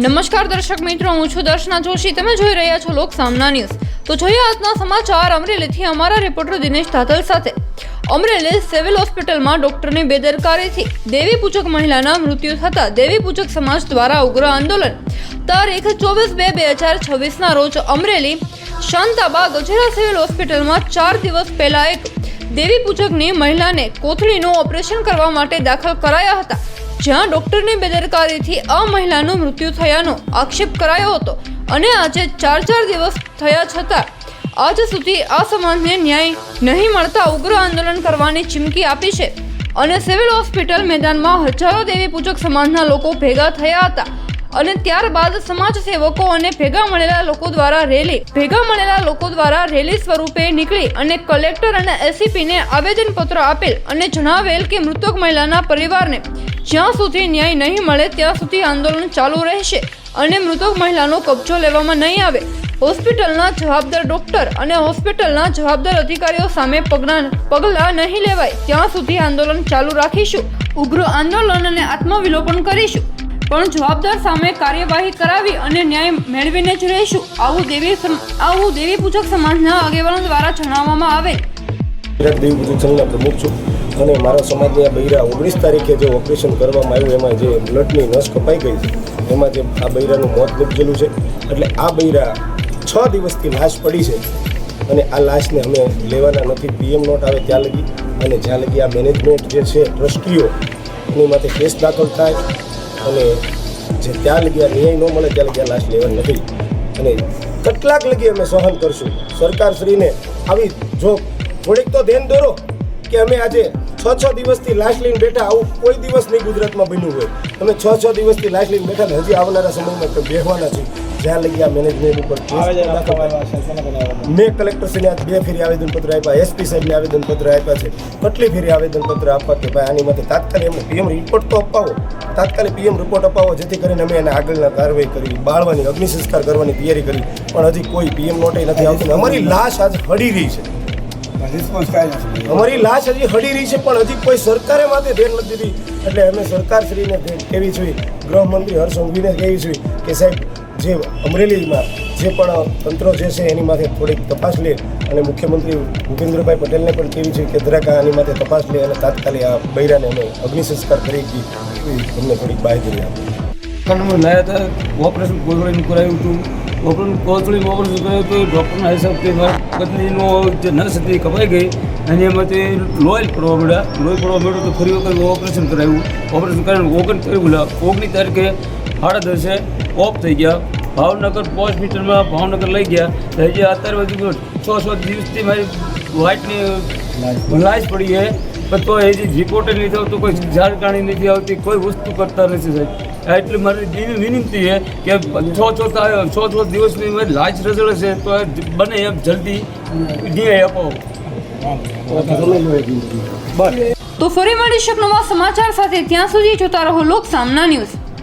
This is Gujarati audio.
નમસ્કાર દર્શક મિત્રો, હું છું દર્શના જોશી. તમે જોઈ રહ્યા છો લોક સામના ન્યૂઝ. તો જોઈએ આજના સમાચાર અમરેલીથી અમારા રિપોર્ટર દિનેશ ધાતલ સાથે. અમરેલી સિવિલ હોસ્પિટલમાં ડોક્ટરની બેદરકારીથી દેવી પૂજક મહિલાના મૃત્યુ થતા દેવી પૂજક સમાજ દ્વારા ઉગ્ર આંદોલન. તારીખ 24/2/2026ના રોજ અમરેલી શાંતાબા ગજેરા સિવિલ હોસ્પિટલમાં 4 દિવસ પહેલા એક દેવી પૂજકની મહિલાને કોથળીનું ઓપરેશન કરવા માટે દાખલ કરાયા હતા, જ્યાં ડોક્ટરની બેદરકારીથી આ મહિલાનું મૃત્યુ થયાનો આક્ષેપ કરાયો હતો. અને આજે 4 દિવસ થયા છતાં આજ સુધી આ સમાજને ન્યાય નહીં મળતા ઉગ્ર આંદોલન કરવાની ચીમકી આપી છે. અને સિવિલ હોસ્પિટલ મેદાનમાં હજારો દેવી પૂજક સમાજના લોકો ભેગા થયા હતા. અને ત્યારબાદ સમાજ સેવકો અને ભેગા મળેલા લોકો દ્વારા રેલી સ્વરૂપે નીકળી અને કલેક્ટર અને એસીપીને આવેદનપત્ર આપેલ અને જણાવેલ કે મૃતક મહિલાના પરિવારને જ્યાં સુધી ન્યાય નહીં મળે ત્યાં સુધી આંદોલન ચાલુ રહેશે અને મૃતક મહિલાનો કબજો લેવામાં નહીં આવે. હોસ્પિટલના જવાબદાર ડોક્ટર અને હોસ્પિટલના જવાબદાર અધિકારીઓ સામે પગલાં નહીં લેવાય ત્યાં સુધી આંદોલન ચાલુ રાખીશું. ઉગ્ર આંદોલન અને આત્મવિલોપન કરીશું, પણ જવાબદાર સામે કાર્યવાહી કરાવી અને ન્યાય મેળવીને જ રહીશું. આવું દેવી પૂજક સમાજના આગેવાનો દ્વારા જણાવવામાં આવે. દેવી પૂજક સંઘના પ્રમુખ છું અને મારા સમાજની આ બૈરા 19 તારીખે જે ઓપરેશન કરવામાં આવ્યું એમાં જે બ્લડની નસ કપાઈ ગઈ છે, એમાં જે આ બૈરાનું મોત નીપજેલું છે. એટલે આ બૈરા 6 દિવસથી લાશ પડી છે અને આ લાશને અમે લેવાના નથી. PM નોટ આવે ત્યાં લગી અને જ્યાં લગી આ મેનેજમેન્ટ જે છે ટ્રસ્ટીઓ એની માટે કેસ દાખલ થાય અને જે ત્યાં લગી આ ન્યાય ન મળે ત્યાં લગી આ લાશ લેવાની નથી. અને કેટલાક લગી અમે સહન કરશું. સરકારશ્રીને આવી જો થોડીક તો ધ્યાન દોરો કે અમે આજે 6 દિવસથી લાશ લઈને બેઠા, આવું કોઈ દિવસ નહીં ગુજરાતમાં બન્યું હોય. અમે 6 દિવસથી લાશ લઈને બેઠા ને હજી આવનારા સમયમાં બેસવાના છીએ જ્યાં લગી આ મેનેજમેન્ટ ઉપર મેં કલેક્ટરશ્રીને આજ 2 ફેરી આવેદનપત્ર આપ્યા, SP સાહેબને આવેદનપત્ર આપ્યા છે. કેટલી ફેરી આવેદનપત્ર આપવા કે ભાઈ આની માટે તાત્કાલિક એમને PM રિપોર્ટ તો અપાવો, તાત્કાલિક PM રિપોર્ટ અપાવો જેથી કરીને અમે એને આગળના કાર્યવાહી કરી, બાળવાની અગ્નિ સંસ્કાર કરવાની તૈયારી કરી. પણ હજી કોઈ PM નોટે નથી આવતી. અમારી લાશ આજ હડી રહી છે, અમારી લાશ હજી હડી રહી છે, પણ હજી કોઈ સરકારે માટે ધ્યાન નથી દીધી. એટલે અમે સરકારશ્રીને કહેવી જોઈએ, ગૃહમંત્રી હર્ષ સંઘવીને કહેવી જોઈએ કે સાહેબ જે અમરેલીમાં જે પણ તંત્રો જે છે એની માથે થોડીક તપાસ લે અને મુખ્યમંત્રી ભૂપેન્દ્રભાઈ પટેલને પણ કહેવી જોઈએ કે જરાક આની માથે તપાસ લે અને તાત્કાલિક આ બૈરાને અમે અગ્નિ સંસ્કાર કરી અમને થોડીક બાહેધરી આપે. લાયા હતા ઓપરેશન કોથળીનું કરાવ્યું હતું. કોથળીનું ઓપરેશન કરાવ્યું હતું. ડૉક્ટરના હિસાબથી મારી પત્નીનો જે નસ હતી કપાઈ ગઈ અને એમાંથી લોહી પડવા મળ્યું તો ફરી વખત ઓપરેશન કરાવ્યું. ઓપરેશન કરાવીને 19 તારીખે 10:30 ઓફ થઈ ગયા. ભાવનગર હોસ્પિટલમાં ભાવનગર લઈ ગયા. હજી અત્યારે બધું 6 દિવસથી મારી વાઇટની લાશ પડી છે, પણ તો હજી રિપોર્ટ નથી આવતો, કોઈ જાણકારી નથી આવતી, કોઈ વસ્તુ કરતા નથી સાહેબ. એટલે મારી વિનંતી છે કે 6 દિવસની મારી લાશ રજળે છે તો બને એમ જલ્દી ન્યાય અપાવો. તો ફરી મળીશું નવા સમાચાર સાથે. ત્યાં સુધી જોતા રહો લોક સામના ન્યૂઝ.